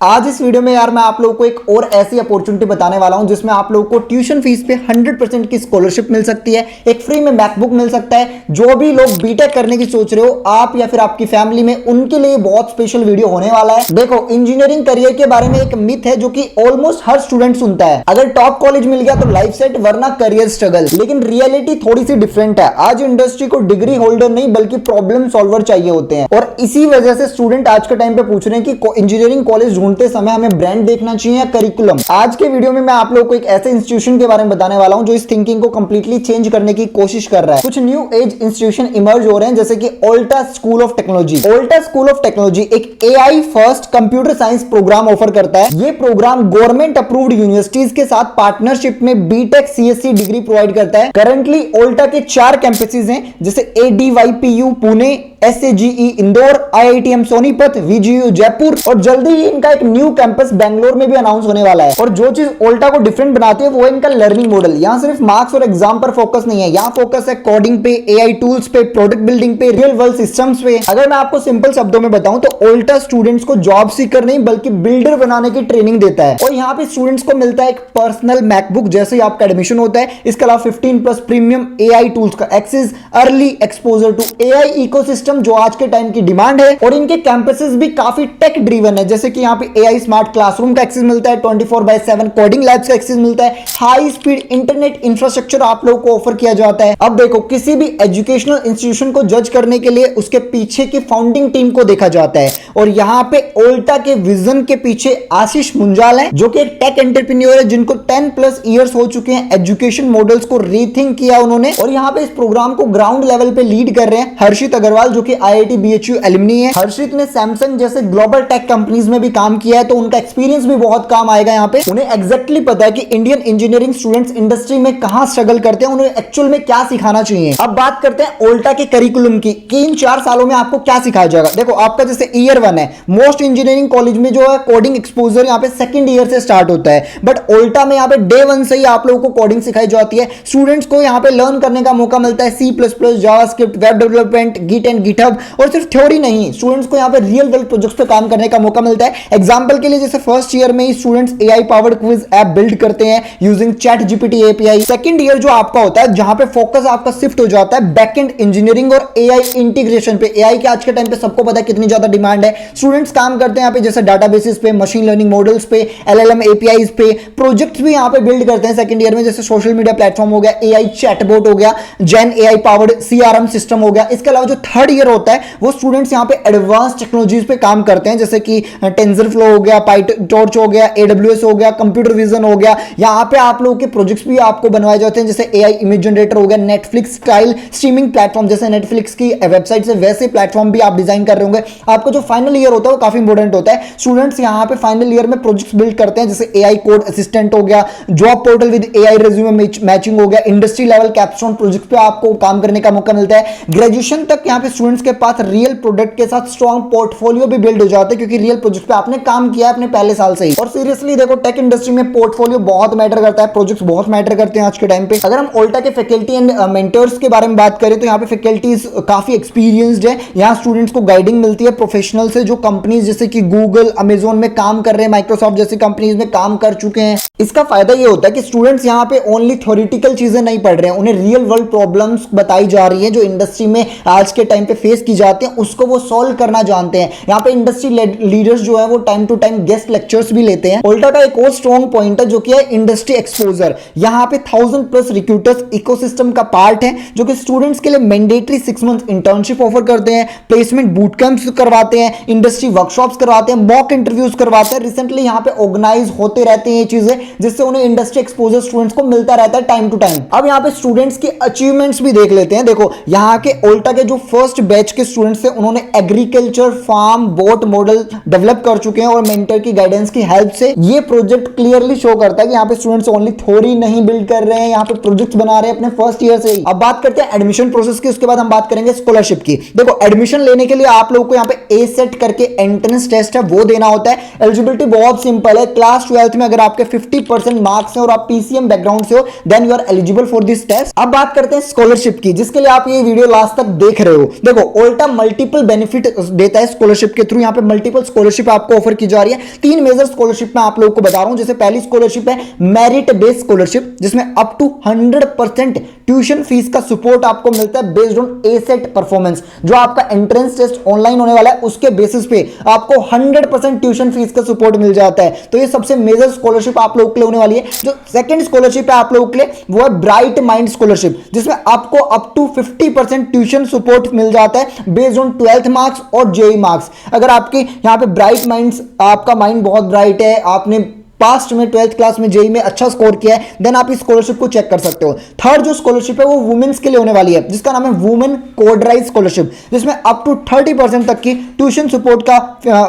आज इस वीडियो में यार मैं आप लोगों को एक और ऐसी अपॉर्चुनिटी बताने वाला हूं जिसमें आप लोगों को ट्यूशन फीस पे 100% की स्कॉलरशिप मिल सकती है, एक फ्री में मैकबुक मिल सकता है। जो भी लोग बीटेक करने की सोच रहे हो आप या फिर आपकी फैमिली में, उनके लिए बहुत स्पेशल वीडियो होने वाला है। देखो, इंजीनियरिंग करियर के बारे में एक मिथ है जो कि ऑलमोस्ट हर स्टूडेंट सुनता है, अगर टॉप कॉलेज मिल गया तो लाइफ सेट वरना करियर स्ट्रगल। लेकिन रियलिटी थोड़ी सी डिफरेंट है। आज इंडस्ट्री को डिग्री होल्डर नहीं बल्कि प्रॉब्लम सॉल्वर चाहिए होते हैं, और इसी वजह से स्टूडेंट आज के टाइम पे पूछ रहे हैं कि इंजीनियरिंग कॉलेज ढूंढते समय हमें ब्रांड देखना चाहिए या करिकुलम। आज के वीडियो में मैं आप लोगों को एक ऐसे इंस्टीट्यूशन के बारे में बताने वाला हूं जो इस थिंकिंग को कंप्लीटली चेंज करने की कोशिश कर रहा है। कुछ न्यू एज इंस्टीट्यूशन इमर्ज हो रहे हैं, जैसे कि Alta school of technology. Alta school of technology एक AI first computer science program offer करता है। ये प्रोग्राम गवर्नमेंट अप्रूव्ड यूनिवर्सिटीज के साथ पार्टनरशिप में बीटेक सीएससी डिग्री प्रोवाइड करता है। करंटली ओल्टा के 4 कैंपसेस हैं, जैसे एडीवाईपीयू पुणे, एसएजीई इंदौर, आईआईटीएम सोनीपत, वीजीयू जयपुर, और जल्दी ही इनका एक न्यू कैंपस बेंगलोर में भी अनाउंस होने वाला है। और जो चीज ओल्टा को डिफरेंट बनाती है वो है इनका लर्निंग मॉडल। यहाँ सिर्फ मार्क्स और एग्जाम पर फोकस नहीं है, यहाँ फोकस है कोडिंग पे, एआई टूल्स पे, प्रोडक्ट बिल्डिंग पे, रियल वर्ल्ड सिस्टम्स पे। अगर मैं आपको सिंपल शब्दों में बताऊं तो ओल्टा स्टूडेंट्स को जॉब सीकर नहीं बल्कि बिल्डर बनाने की ट्रेनिंग देता है। और यहाँ पे स्टूडेंट्स को मिलता है एक पर्सनल मैकबुक जैसे ही आपका एडमिशन होता है। इसके अलावा 15+ प्रीमियम एआई टूल्स का access, early exposure to AI ecosystem जो आज के टाइम की डिमांड है। और इनके कैंपसेस भी काफी टेक ड्रिवन है, जैसे कि यहाँ पे एआई स्मार्ट क्लासरूम का एक्सेस मिलता है, 24/7 कोडिंग लैब्स का एक्सेस मिलता है, हाई स्पीड इंटरनेट इंफ्रास्ट्रक्चर आप लोगों को ऑफर किया जाता है। अब देखो, किसी भी एजुकेशनल इंस्टीट्यूशन को जज करने के लिए उसके पीछे की फाउंडिंग टीम को देखा जाता है, और यहाँ पे ओल्टा के विजन के पीछे आशीष मुंजाल है, जो कि एक टेक एंटरप्रेन्योर है जिनको 10+ इयर्स हो चुके हैं एजुकेशन मॉडल्स को रीथिंक किया उन्होंने। और यहाँ पे इस प्रोग्राम को ग्राउंड लेवल पे लीड कर रहे हैं हर्षित अग्रवाल, जो कि आईआईटी बीएचयू एलुमनी है। हर्षित ने सैमसंग जैसे ग्लोबल टेक कंपनीज में भी काम किया है, तो उनका एक्सपीरियंस भी बहुत काम आएगा यहाँ पे। उन्हें एग्जैक्टली पता है कि इंडियन इंजीनियरिंग स्टूडेंट्स इंडस्ट्री में कहां स्ट्रगल करते हैं, उन्हें एक्चुअल में क्या सिखाना चाहिए। अब बात करते हैं ओल्टा के करिकुलम की कि इन 4 सालों में आपको क्या सिखाया जाएगा। देखो, आपका जैसे ईयर 1 है, मोस्ट इंजीनियरिंग कॉलेज में जो है कोडिंग एक्सपोजर यहाँ पे सेकंड ईयर से स्टार्ट होता है, बट ओल्टा में यहाँ पे डे 1 से ही आप लोगों को कोडिंग सिखाई जाती है। स्टूडेंट्स को यहाँ पे लर्न करने का मौका मिलता है C++, JavaScript, web development, Git and GitHub. और सिर्फ थ्योरी नहीं, स्टूडेंट्स को यहाँ पे रियल वर्ल्ड प्रोजेक्ट्स पे काम करने का मौका मिलता है। एग्जांपल के लिए जैसे फर्स्ट ईयर में ही students AI powered quiz app build करते हैं using ChatGPT API. Second year जो आपका होता है, जहां पे फोकस आपका शिफ्ट हो जाता है बैकएंड इंजीनियरिंग और एआई इंटीग्रेशन पे। एआई के आज के टाइम पे सबको पता है कितनी ज्यादा डिमांड है। स्टूडेंट्स काम करते हैं यहाँ पे जैसे डाटाबेसेस पे, मशीन लर्निंग मॉडल्स पे, एलएलएम एपीआईज पे। प्रोजेक्ट्स भी यहाँ पे बिल्ड करते हैं सेकंड ईयर में, जैसे सोशल मीडिया प्लेटफॉर्म हो गया, एआई चैटबॉट हो गया, जेन एआई पावर्ड सीआरएम सिस्टम हो गया। इसके अलावा जो थर्ड ईयर होता है वो स्टूडेंट्स यहाँ पे एडवांस टेक्नोलॉजीज पे काम करते हैं, जैसे कि टेंसरफ्लो हो गया, पाइटॉर्च हो गया, एडब्ल्यूएस हो गया, कंप्यूटर विजन हो गया। यहाँ पे आप लोगों के प्रोजेक्ट्स भी आपको बनवाए जाते हैं, जैसे एआई इमेज जनरेटर हो गया, नेटफ्लिक्स स्टाइल स्ट्रीमिंग प्लेटफॉर्म, जैसे नेटफ्लिक्स की वेबसाइट से वैसे प्लेटफॉर्म भी आप डिजाइन कर रहे होंगे। आपका जो फाइनल ईयर होता है वो काफी इंपॉर्टेंट होता है। स्टूडेंट्स यहाँ पे फाइनल ईयर में प्रोजेक्ट्स बिल्ड करते हैं, जैसे एआई कोड असिस्टेंट हो गया, job portal with AI resume matching हो गया, इंडस्ट्री लेवल कैपस्टोन प्रोजेक्ट पे आपको काम करने का मौका मिलता है। ग्रेजुएशन तक यहाँ पे स्टूडेंट्स के पास रियल प्रोडक्ट के साथ स्ट्रॉन्ग पोर्टफोलियो भी बिल्ड हो जाते हैं, क्योंकि रियल प्रोजेक्ट पे आपने काम किया है अपने पहले साल से ही। और सीरियसली देखो, टेक इंडस्ट्री में पोर्टफोलियो बहुत मैटर करता है, प्रोजेक्ट्स बहुत मैटर करते हैं आज के टाइम पे। अगर हम ओल्टा के फैकल्टी एंड मेंटर्स के बारे में बात करें तो यहाँ पे फैकल्टीज काफी एक्सपीरियंस्ड है। यहाँ स्टूडेंट्स को गाइडिंग मिलती है प्रोफेशनल से, जो कंपनीज जैसे कि गूगल, अमेजोन में काम कर रहे हैं, माइक्रोसॉफ्ट जैसी कंपनीज में काम कर चुके हैं। इसका फायदा ये होता है कि स्टूडेंट्स यहाँ पे ओनली थ्योरेटिकल चीजें नहीं पढ़ रहे हैं, उन्हें रियल वर्ल्ड प्रॉब्लम्स बताई जा रही है जो इंडस्ट्री में आज के टाइम पे फेस की जाती है, उसको वो सॉल्व करना जानते हैं। यहाँ पे इंडस्ट्री लीडर्स जो है वो time to time guest lectures भी लेते हैं। ओल्टा का एक और स्ट्रॉन्ग पॉइंट है जो कि है इंडस्ट्री एक्सपोजर। यहाँ पे 1000+ रिक्रूटर्स इकोसिस्टम का पार्ट है, जो कि स्टूडेंट्स के लिए मैंडेटरी 6 मंथ इंटर्नशिप ऑफर करते हैं, प्लेसमेंट बूट कैंप्स करवाते हैं, इंडस्ट्री वर्कशॉप्स करवाते हैं, मॉक इंटरव्यूज करवाते हैं। रिसेंटली यहाँ पे ऑर्गेनाइज होते रहते हैं ये चीजें, जिससे उन्हें इंडस्ट्री एक्सपोजर स्टूडेंट्स को मिलता रहता है टाइम टू टाइम। अब यहाँ पे स्टूडेंट्स की अचीवमेंट्स भी देख लेते हैं। देखो, यहाँ के ओल्टा के जो फर्स्ट बैच के स्टूडेंट्स थे उन्होंने agriculture farm bot model develop कर चुके हैं, और मेंटर की गाइडेंस की हेल्प से ये प्रोजेक्ट क्लियरली शो करता है कि यहाँ पे स्टूडेंट्स ओनली थ्योरी नहीं बिल्ड कर रहे हैं, यहाँ पे प्रोजेक्ट्स बना रहे हैं अपने फर्स्ट ईयर से ही। अब बात करते हैं एडमिशन प्रोसेस की, उसके बाद हम बात करेंगे स्कॉलरशिप की। देखो, एडमिशन लेने के लिए आप लोगों को यहाँ पे ए सेट करके एंट्रेंस टेस्ट है वो देना होता है। एलिजिबिलिटी बहुत सिंपल है, क्लास 12th में अगर आपके 50% मार्क्स हैं और आप पीसीएम बैकग्राउंड से हो then you are eligible for this test. अब बात करते हैं स्कॉलरशिप की, जिसके लिए आप ये वीडियो लास्ट तक देख रहे हो। देखो, ओल्टा मल्टीपल बेनिफिट देता है स्कॉलरशिप के थ्रू। यहाँ पे मल्टीपल स्कॉलरशिप आपको ऑफर ऑफर की जा रही है। 3 मेजर स्कॉलरशिप मैं आप लोगों को बता रहा हूं। जैसे पहली स्कॉलरशिप है मेरिट बेस्ड स्कॉलरशिप, जिसमें अप टू 100% ट्यूशन फीस का सपोर्ट आपको मिलता है बेस्ड ऑन एसेट परफॉर्मेंस। जो आपका एंट्रेंस टेस्ट ऑनलाइन होने वाला है उसके बेसिस पे आपको 100% ट्यूशन फीस का सपोर्ट मिल जाता है। तो ये सबसे मेजर स्कॉलरशिप आप लोगों के लिए होने वाली है। जो सेकंड स्कॉलरशिप है आप लोगों के लिए वो है ब्राइट माइंड स्कॉलरशिप, जिसमें आपको अप टू 50% ट्यूशन सपोर्ट मिल जाता है बेस्ड ऑन 12th मार्क्स और जेई मार्क्स। अगर आपके यहाँ पे ब्राइट माइंड्स, आपका माइंड बहुत ब्राइट है, आपने पास्ट में 12th क्लास में जेई में अच्छा स्कोर किया है, देन आप इस स्कॉलरशिप को चेक कर सकते हो। थर्ड जो स्कॉलरशिप है वो वुमेन्स के लिए होने वाली है, जिसका नाम है वुमेन कोडराइज स्कॉलरशिप, जिसमें अप टू 30% तक की ट्यूशन सपोर्ट का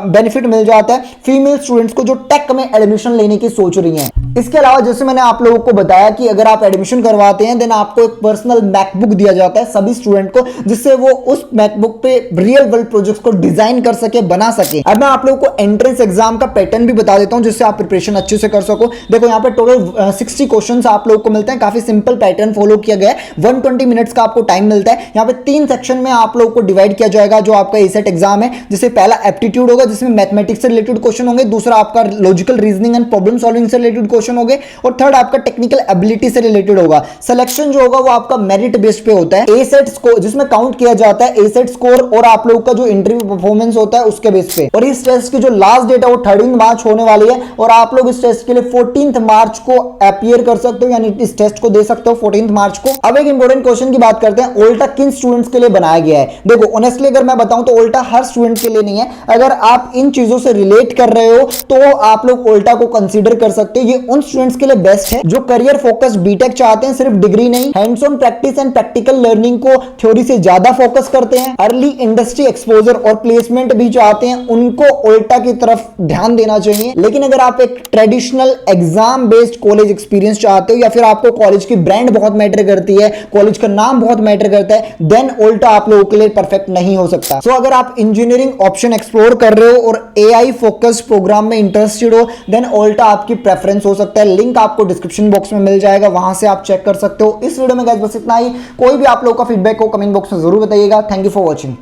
बेनिफिट मिल जाता है फीमेल स्टूडेंट्स को जो टेक में एडमिशन लेने की सोच रही हैं। इसके अलावा जैसे मैंने आप लोगों को बताया कि अगर आप एडमिशन करवाते हैं देन आपको एक पर्सनल मैकबुक दिया जाता है सभी स्टूडेंट को, जिससे वो उस मैकबुक पे रियल वर्ल्ड प्रोजेक्ट्स को डिजाइन कर सके, बना सके। अब मैं आप लोगों को एंट्रेंस एग्जाम का पैटर्न भी बता देता हूं जिससे आप प्रिपरेशन अच्छे से कर सको। देखो यहाँ पे टोटल 60 क्वेश्चंस आप लोगों को मिलते हैं। काफी सिंपल पैटर्न फॉलो किया गया है। 120 मिनट्स का आपको टाइम मिलता है। यहाँ पे 3 सेक्शन में आप लोगों को डिवाइड किया जाएगा जो आपका एसेट एग्जाम है। जिससे पहला एप्टीट्यूड होगा जिसमें मैथमेटिक्स से रिलेटेड क्वेश्चन होंगे, दूसरा आपका logical reasoning and problem solving से रिलेटेड क्वेश्चन होंगे, और थर्ड आपका टेक्निकल एबिलिटी से रिलेटेड होगा। सिलेक्शन जो होगा वो आपका मेरिट बेस्ड पे होता है। एसेट स्कोर जिसमें काउंट किया जाता है एसेट स्कोर और आप लोगों का जो इंटरव्यू परफॉर्मेंस होता है उसके बेस पे। और इस टेस्ट की जो लास्ट डेट है वो 13 मार्च होने वाली है, और आप लोग इस टेस्ट के लिए 14 मार्च को अपीयर कर सकते हो, यानी इस टेस्ट को दे सकते हो 14 मार्च को। अब एक इंपॉर्टेंट क्वेश्चन की बात करते हैं, ओल्टा किन स्टूडेंट्स के लिए बनाया गया है। देखो ऑनेस्टली अगर मैं बताऊं तो ओल्टा हर स्टूडेंट के लिए नहीं है। अगर आप इन चीजों से रिलेट कर रहे हो तो आप लोग ओल्टा को कंसीडर कर सकते हो। ये उन स्टूडेंट्स के लिए बेस्ट है जो करियर फोकस बीटेक चाहते हैं, सिर्फ डिग्री नहीं, hands on practice and practical learning को थ्योरी से ज्यादा फोकस करते हैं, अर्ली इंडस्ट्री एक्सपोजर और प्लेसमेंट भी चाहते हैं, उनको ओल्टा की तरफ ध्यान देना चाहिए। लेकिन अगर आप एक traditional exam based college experience चाहते हो या फिर आपको कॉलेज की ब्रांड बहुत मैटर करती है, कॉलेज का नाम बहुत मैटर करता है, देन ओल्टा आप लोगों के लिए परफेक्ट नहीं हो सकता। सो अगर आप इंजीनियरिंग ऑप्शन एक्सप्लोर कर रहे हो और एआई फोकस्ड प्रोग्राम में इंटरेस्टेड हो, देन ओल्टा आपकी प्रेफरेंस हो सकता है। लिंक आपको डिस्क्रिप्शन बॉक्स में मिल जाएगा, वहां से आप चेक कर सकते हो। इस वीडियो में गाइस बस इतना ही। कोई भी आप लोगों का फीडबैक हो कमेंट बॉक्स में जरूर बताइएगा। Thank you for watching.